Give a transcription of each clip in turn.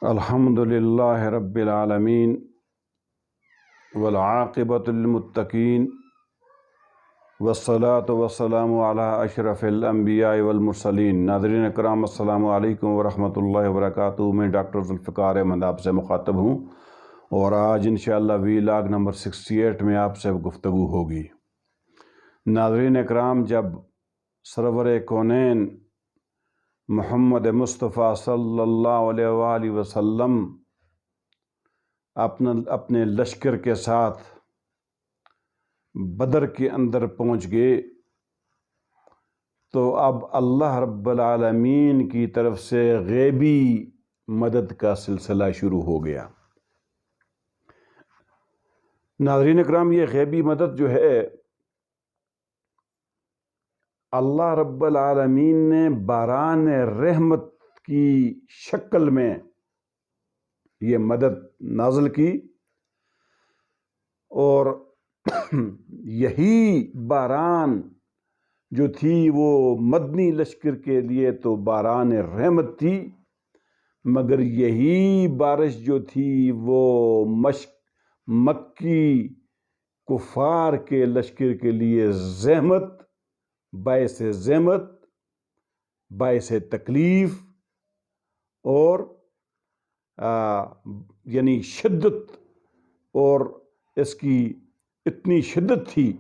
الحمد للہ رب العالمین والعاقبۃ للمتقین والصلاة والسلام علی اشرف الانبیاء والمرسلین۔ ناظرین اکرام، السلام علیکم ورحمۃ اللہ وبرکاتہ۔ میں ڈاکٹر ذوالفقار احمد آپ سے مخاطب ہوں، اور آج انشاءاللہ ویلاگ نمبر 68 میں آپ سے گفتگو ہوگی۔ ناظرین اکرام، جب سرور کونین محمد مصطفیٰ صلی اللہ علیہ وآلہ وسلم اپنے لشکر کے ساتھ بدر کے اندر پہنچ گئے، تو اب اللہ رب العالمین کی طرف سے غیبی مدد کا سلسلہ شروع ہو گیا۔ ناظرین اکرام، یہ غیبی مدد جو ہے، اللہ رب العالمین نے باران رحمت کی شکل میں یہ مدد نازل کی، اور یہی باران جو تھی وہ مدنی لشکر کے لیے تو باران رحمت تھی، مگر یہی بارش جو تھی وہ مکی کفار کے لشکر کے لیے باعث زحمت، باعث تکلیف اور یعنی شدت، اور اس کی اتنی شدت تھی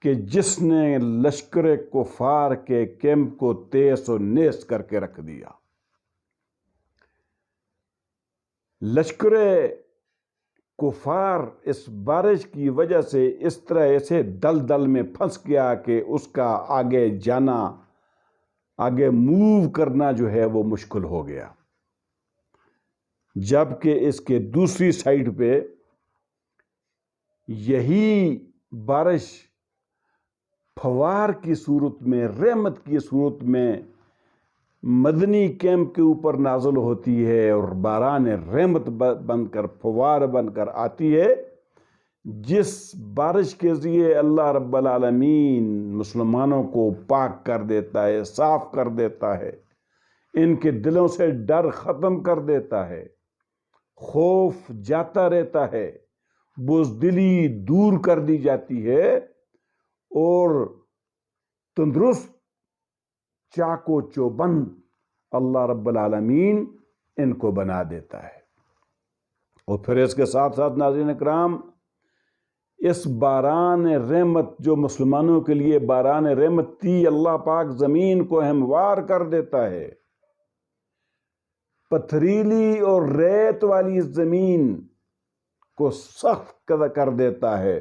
کہ جس نے لشکر کفار کے کیمپ کو تیس و نیس کر کے رکھ دیا۔ لشکر کفار اس بارش کی وجہ سے اس طرح ایسے دلدل میں پھنس گیا کہ اس کا آگے جانا، آگے موو کرنا جو ہے وہ مشکل ہو گیا، جبکہ اس کے دوسری سائیڈ پہ یہی بارش فوار کی صورت میں، رحمت کی صورت میں مدنی کیمپ کے اوپر نازل ہوتی ہے، اور باران رحمت بن کر، فوار بن کر آتی ہے، جس بارش کے ذریعے اللہ رب العالمین مسلمانوں کو پاک کر دیتا ہے، صاف کر دیتا ہے، ان کے دلوں سے ڈر ختم کر دیتا ہے، خوف جاتا رہتا ہے، بزدلی دور کر دی جاتی ہے، اور تندرست چاق و چوبند اللہ رب العالمین ان کو بنا دیتا ہے۔ اور پھر اس کے ساتھ ساتھ ناظرین اکرام، اس باران رحمت جو مسلمانوں کے لیے باران رحمت تھی، اللہ پاک زمین کو ہموار کر دیتا ہے، پتھریلی اور ریت والی زمین کو سخت کر دیتا ہے،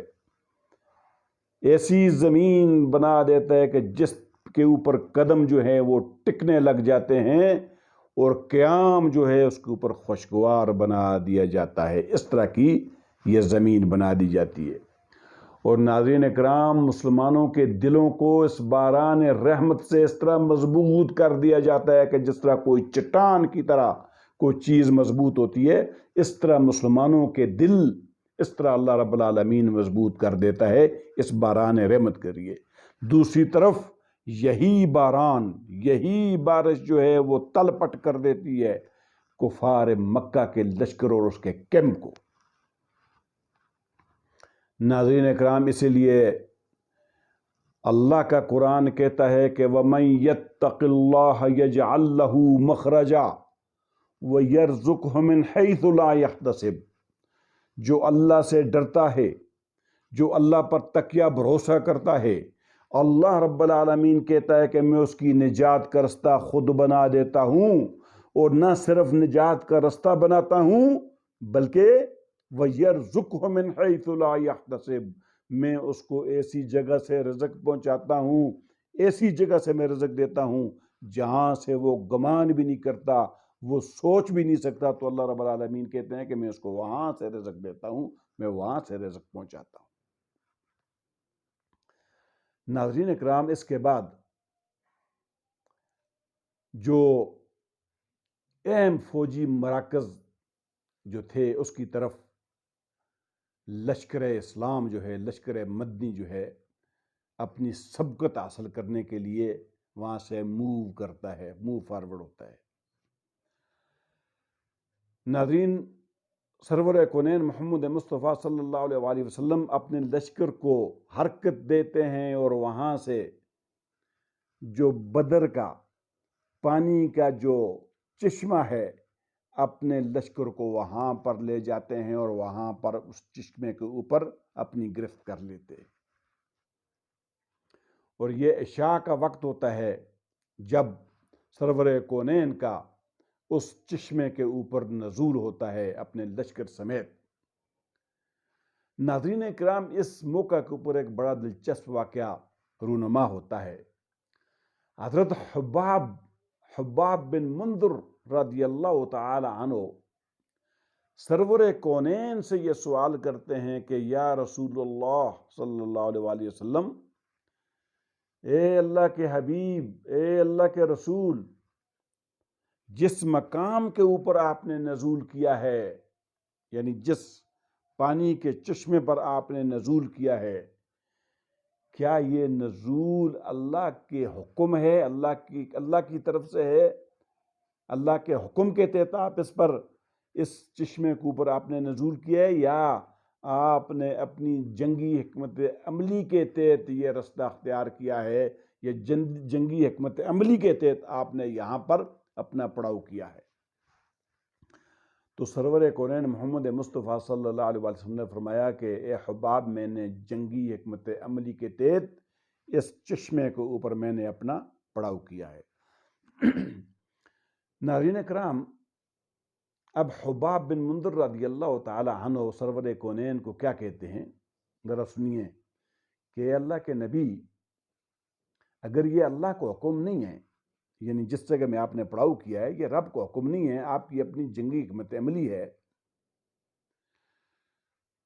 ایسی زمین بنا دیتا ہے کہ جس کے اوپر قدم جو ہے وہ ٹکنے لگ جاتے ہیں، اور قیام جو ہے اس کے اوپر خوشگوار بنا دیا جاتا ہے۔ اس طرح کی یہ زمین بنا دی جاتی ہے، اور ناظرین اکرام، مسلمانوں کے دلوں کو اس باران رحمت سے اس طرح مضبوط کر دیا جاتا ہے کہ جس طرح کوئی چٹان کی طرح کوئی چیز مضبوط ہوتی ہے، اس طرح مسلمانوں کے دل اس طرح اللہ رب العالمین مضبوط کر دیتا ہے اس باران رحمت کے ذریعے۔ دوسری طرف یہی بارش جو ہے وہ تل پٹ کر دیتی ہے کفار مکہ کے لشکر اور اس کے کیمپ کو۔ ناظرین اکرام، اسی لیے اللہ کا قرآن کہتا ہے کہ وَمَن يَتَّقِ اللَّهَ يَجْعَل لَّهُ مَخْرَجًا وَيَرْزُقْهُ مِنْ حَيْثُ لَا يَحْتَسِبُ۔ جو اللہ سے ڈرتا ہے، جو اللہ پر تکیہ بھروسہ کرتا ہے، اللہ رب العالمین کہتا ہے کہ میں اس کی نجات کا رستہ خود بنا دیتا ہوں، اور نہ صرف نجات کا رستہ بناتا ہوں بلکہ وَيَرْزُقْهُ مِنْ حَيْثُ لَا يَحْتَسِبُ، میں اس کو ایسی جگہ سے رزق پہنچاتا ہوں، ایسی جگہ سے میں رزق دیتا ہوں جہاں سے وہ گمان بھی نہیں کرتا، وہ سوچ بھی نہیں سکتا۔ تو اللہ رب العالمین کہتے ہیں کہ میں اس کو وہاں سے رزق دیتا ہوں، میں وہاں سے رزق پہنچاتا ہوں۔ ناظرین اکرام، اس کے بعد جو اہم فوجی مراکز جو تھے اس کی طرف لشکر اسلام جو ہے، لشکر مدنی جو ہے، اپنی سبقت حاصل کرنے کے لیے وہاں سے موو کرتا ہے، موو فارورڈ ہوتا ہے۔ ناظرین، سرور کونین محمد مصطفیٰ صلی اللہ علیہ وآلہ وسلم اپنے لشکر کو حرکت دیتے ہیں اور وہاں سے جو بدر کا پانی کا جو چشمہ ہے اپنے لشکر کو وہاں پر لے جاتے ہیں اور وہاں پر اس چشمے کے اوپر اپنی گرفت کر لیتے ہیں۔ اور یہ عشاء کا وقت ہوتا ہے جب سرور کونین کا اس چشمے کے اوپر نزول ہوتا ہے اپنے لشکر سمیت۔ ناظرین کرام، اس موقع کے اوپر ایک بڑا دلچسپ واقعہ رونما ہوتا ہے۔ حضرت حباب بن منذر رضی اللہ تعالی عنہ سرور کونین سے یہ سوال کرتے ہیں کہ یا رسول اللہ صلی اللہ علیہ وآلہ وسلم، اے اللہ کے حبیب، اے اللہ کے رسول، جس مقام کے اوپر آپ نے نزول کیا ہے، یعنی جس پانی کے چشمے پر آپ نے نزول کیا ہے، کیا یہ نزول اللہ کے حکم ہے، اللہ کی طرف سے ہے، اللہ کے حکم کے تحت آپ اس چشمے کے اوپر آپ نے نزول کیا ہے، یا آپ نے اپنی جنگی حکمت عملی کے تحت یہ رستہ اختیار کیا ہے، یا جنگی حکمت عملی کے تحت آپ نے یہاں پر اپنا پڑاؤ کیا ہے؟ تو سرور کونین محمد مصطفیٰ صلی اللہ علیہ وسلم نے فرمایا کہ اے حباب، میں نے جنگی حکمت عملی کے تحت اس چشمے کے اوپر میں نے اپنا پڑاؤ کیا ہے۔ ناظرین کرام، اب حباب بن منذر رضی اللہ تعالی عنہ سرور کونین کو کیا کہتے ہیں، ذرا سنیے کہ اللہ کے نبی، اگر یہ اللہ کو حکم نہیں ہے، یعنی جس جگہ میں آپ نے پڑاؤ کیا ہے یہ رب کو حکم نہیں ہے، آپ کی اپنی جنگی حکمت عملی ہے،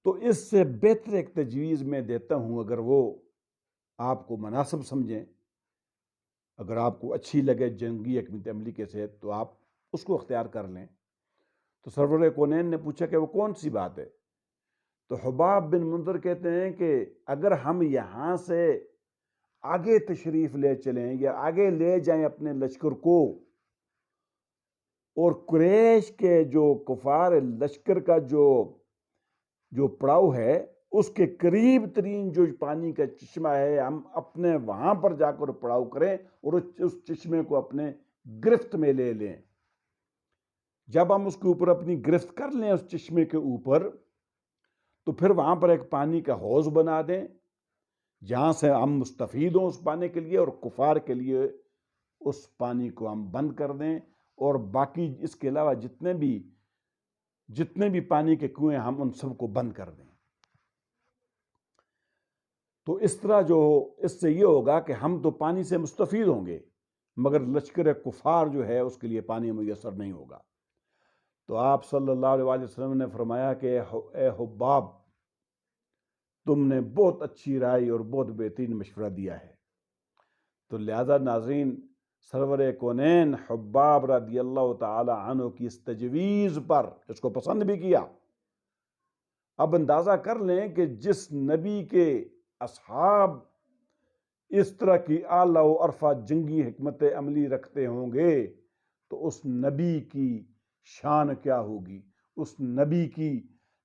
تو اس سے بہتر ایک تجویز میں دیتا ہوں، اگر وہ آپ کو مناسب سمجھیں، اگر آپ کو اچھی لگے جنگی حکمت عملی کے ساتھ، تو آپ اس کو اختیار کر لیں۔ تو سرور کونین نے پوچھا کہ وہ کون سی بات ہے؟ تو حباب بن منذر کہتے ہیں کہ اگر ہم یہاں سے آگے تشریف لے چلیں یا آگے لے جائیں اپنے لشکر کو، اور قریش کے جو کفار لشکر کا جو پڑاؤ ہے اس کے قریب ترین جو پانی کا چشمہ ہے، ہم اپنے وہاں پر جا کر پڑاؤ کریں اور اس چشمے کو اپنے گرفت میں لے لیں۔ جب ہم اس کے اوپر اپنی گرفت کر لیں اس چشمے کے اوپر، تو پھر وہاں پر ایک پانی کا حوض بنا دیں جہاں سے ہم مستفید ہوں اس پانی کے لیے، اور کفار کے لیے اس پانی کو ہم بند کر دیں، اور باقی اس کے علاوہ جتنے بھی پانی کے کنویں ہم ان سب کو بند کر دیں۔ تو اس طرح اس سے یہ ہوگا کہ ہم تو پانی سے مستفید ہوں گے، مگر لشکر کفار جو ہے اس کے لیے پانی میسر نہیں ہوگا۔ تو آپ صلی اللہ علیہ وآلہ وسلم نے فرمایا کہ اے حباب، تم نے بہت اچھی رائے اور بہت بہترین مشورہ دیا ہے۔ تو لہذا ناظرین، سرور کونین حباب رضی اللہ تعالی عنہ کی اس تجویز پر اس کو پسند بھی کیا۔ اب اندازہ کر لیں کہ جس نبی کے اصحاب اس طرح کی اعلیٰ و عرفہ جنگی حکمت عملی رکھتے ہوں گے تو اس نبی کی شان کیا ہوگی، اس نبی کی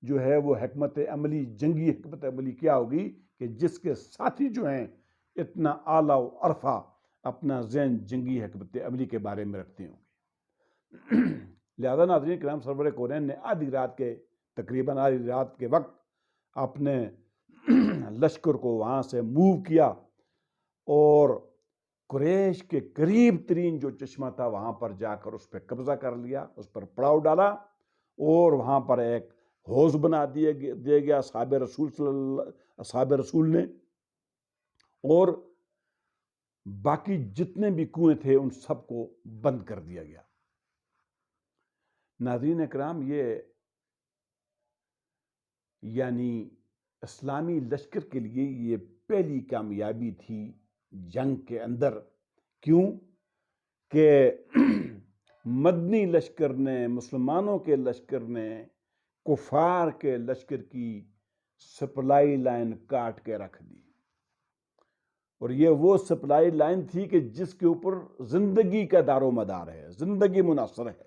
جو ہے وہ حکمت عملی، جنگی حکمت عملی کیا ہوگی کہ جس کے ساتھی جو ہیں اتنا اعلیٰ و عرفہ اپنا ذہن جنگی حکمت عملی کے بارے میں رکھتے ہوں گے۔ لہذا ناظرین کرام، سرور کونین نے تقریباً آدھی رات کے وقت اپنے لشکر کو وہاں سے موو کیا اور قریش کے قریب ترین جو چشمہ تھا وہاں پر جا کر اس پہ قبضہ کر لیا، اس پر پڑاؤ ڈالا، اور وہاں پر ایک حوض بنا دیا گیا اصحاب رسول نے، اور باقی جتنے بھی کنویں تھے ان سب کو بند کر دیا گیا۔ ناظرین اکرام، یہ یعنی اسلامی لشکر کے لیے یہ پہلی کامیابی تھی جنگ کے اندر۔ کیوں کہ مدنی لشکر نے، مسلمانوں کے لشکر نے کفار کے لشکر کی سپلائی لائن کاٹ کے رکھ دی، اور یہ وہ سپلائی لائن تھی کہ جس کے اوپر زندگی کا دار و مدار ہے، زندگی منحصر ہے۔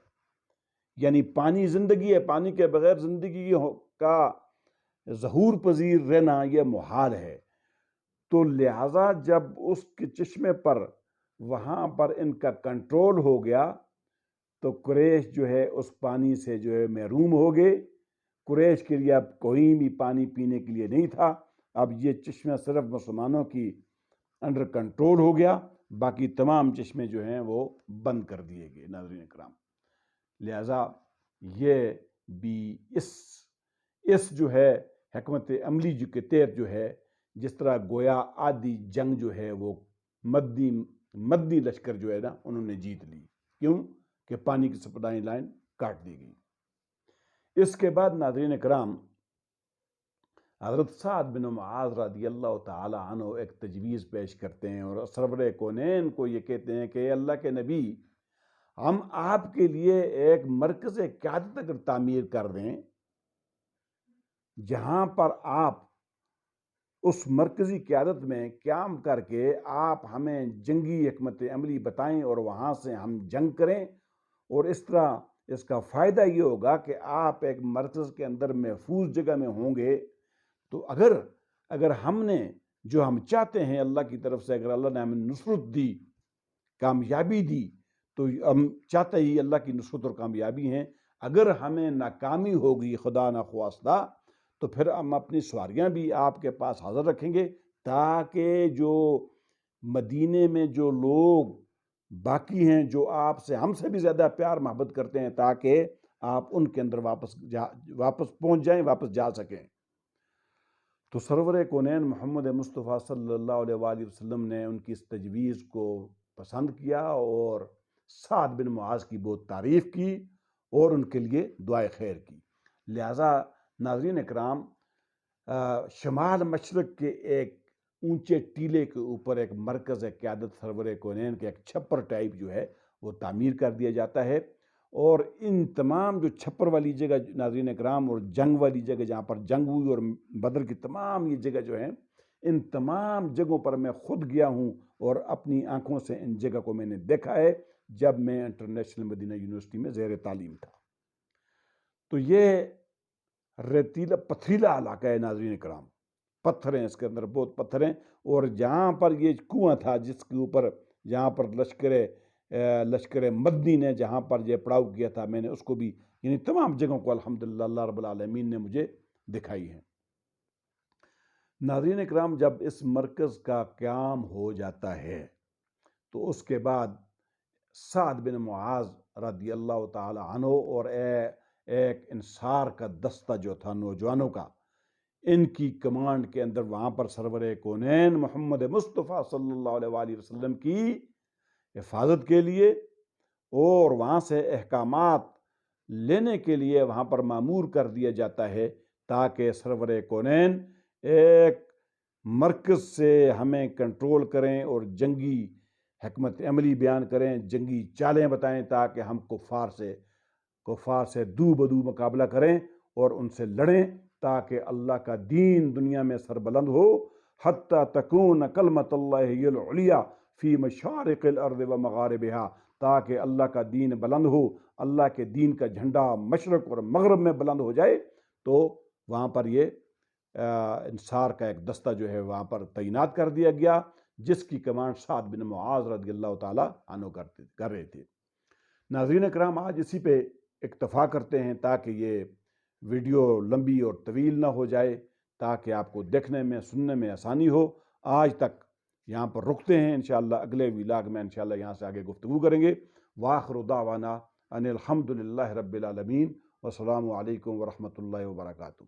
یعنی پانی زندگی ہے، پانی کے بغیر زندگی کا ظہور پذیر رہنا یہ محال ہے۔ تو لہٰذا جب اس کے چشمے پر وہاں پر ان کا کنٹرول ہو گیا تو قریش جو ہے اس پانی سے جو ہے محروم ہو گئے۔ قریش کے لیے اب کوئی بھی پانی پینے کے لیے نہیں تھا، اب یہ چشمہ صرف مسلمانوں کی انڈر کنٹرول ہو گیا، باقی تمام چشمے جو ہیں وہ بند کر دیے گئے۔ ناظرین اکرام، لہٰذا یہ بھی اس جو ہے حکمت عملی جو کے تحت جو ہے، جس طرح گویا آدھی جنگ جو ہے وہ مدنی لشکر جو ہے نا انہوں نے جیت لی۔ کیوں کہ پانی کی سپلائی لائن کاٹ دی گئی۔ اس کے بعد ناظرین اکرام، حضرت سعد بن معاذ رضی اللہ تعالی عنہ ایک تجویز پیش کرتے ہیں اور سرور کونین کو یہ کہتے ہیں کہ اللہ کے نبی، ہم آپ کے لیے ایک مرکز قیادت اگر تعمیر کر دیں جہاں پر آپ اس مرکزی قیادت میں قیام کر کے آپ ہمیں جنگی حکمت عملی بتائیں اور وہاں سے ہم جنگ کریں، اور اس طرح اس کا فائدہ یہ ہوگا کہ آپ ایک مرکز کے اندر محفوظ جگہ میں ہوں گے، تو اگر ہم نے جو ہم چاہتے ہیں اللہ کی طرف سے، اگر اللہ نے ہمیں نصرت دی، کامیابی دی، تو ہم چاہتے ہی اللہ کی نصرت اور کامیابی ہیں۔ اگر ہمیں ناکامی ہوگی خدا نخواستہ تو پھر ہم اپنی سواریاں بھی آپ کے پاس حاضر رکھیں گے، تاکہ جو مدینے میں جو لوگ باقی ہیں جو آپ سے ہم سے بھی زیادہ پیار محبت کرتے ہیں، تاکہ آپ ان کے اندر واپس پہنچ جائیں، واپس جا سکیں۔ تو سرور کونین محمد مصطفیٰ صلی اللہ علیہ وآلہ وسلم نے ان کی اس تجویز کو پسند کیا اور سعد بن معاذ کی بہت تعریف کی اور ان کے لیے دعائے خیر کی۔ لہٰذا ناظرین اکرام، شمال مشرق کے ایک اونچے ٹیلے کے اوپر ایک مرکز قیادت سرور کونین کے ایک چھپر ٹائپ جو ہے وہ تعمیر کر دیا جاتا ہے، اور ان تمام جو چھپر والی جگہ ناظرین اکرام اور جنگ والی جگہ جہاں پر جنگ ہوئی اور بدر کی تمام یہ جگہ جو ہیں، ان تمام جگہوں پر میں خود گیا ہوں اور اپنی آنکھوں سے ان جگہ کو میں نے دیکھا ہے جب میں انٹرنیشنل مدینہ یونیورسٹی میں زیر تعلیم تھا۔ تو یہ ریتیلا پتھریلا علاقہ ہے ناظرین اکرام، پتھر ہیں اس کے اندر، بہت پتھر ہیں، اور جہاں پر یہ کنواں تھا جس کے اوپر جہاں پر لشکر مدنی نے جہاں پر یہ پڑاؤ کیا تھا، میں نے اس کو بھی، یعنی تمام جگہوں کو الحمدللہ اللہ رب العالمین نے مجھے دکھائی ہیں۔ ناظرین اکرام، جب اس مرکز کا قیام ہو جاتا ہے تو اس کے بعد سعد بن معاذ رضی اللہ تعالی عنہ اور ایک انصار کا دستہ جو تھا نوجوانوں کا، ان کی کمانڈ کے اندر وہاں پر سرور کونین محمد مصطفیٰ صلی اللہ علیہ وآلہ وسلم کی حفاظت کے لیے اور وہاں سے احکامات لینے کے لیے وہاں پر مامور کر دیا جاتا ہے، تاکہ سرور کونین ایک مرکز سے ہمیں کنٹرول کریں اور جنگی حکمت عملی بیان کریں، جنگی چالیں بتائیں، تاکہ ہم کفار سے دو بدو مقابلہ کریں اور ان سے لڑیں، تاکہ اللہ کا دین دنیا میں سربلند ہو، حتی تکون کلمۃ اللہ ہی العلیٰ فی مشارق الارض و مغاربہا، تاکہ اللہ کا دین بلند ہو، اللہ کے دین کا جھنڈا مشرق اور مغرب میں بلند ہو جائے۔ تو وہاں پر یہ انصار کا ایک دستہ جو ہے وہاں پر تعینات کر دیا گیا، جس کی کمانڈ سعد بن معاذ رضی اللہ تعالیٰ عنہ کر رہے تھے۔ ناظرین اکرام، آج اسی پہ اکتفا کرتے ہیں تاکہ یہ ویڈیو لمبی اور طویل نہ ہو جائے، تاکہ آپ کو دیکھنے میں سننے میں آسانی ہو۔ آج تک یہاں پر رکتے ہیں، انشاءاللہ اگلے ولاگ میں انشاءاللہ یہاں سے آگے گفتگو کریں گے۔ وآخر دعوانا ان الحمدللہ رب العالمین، والسلام علیکم ورحمۃ اللہ وبرکاتہ۔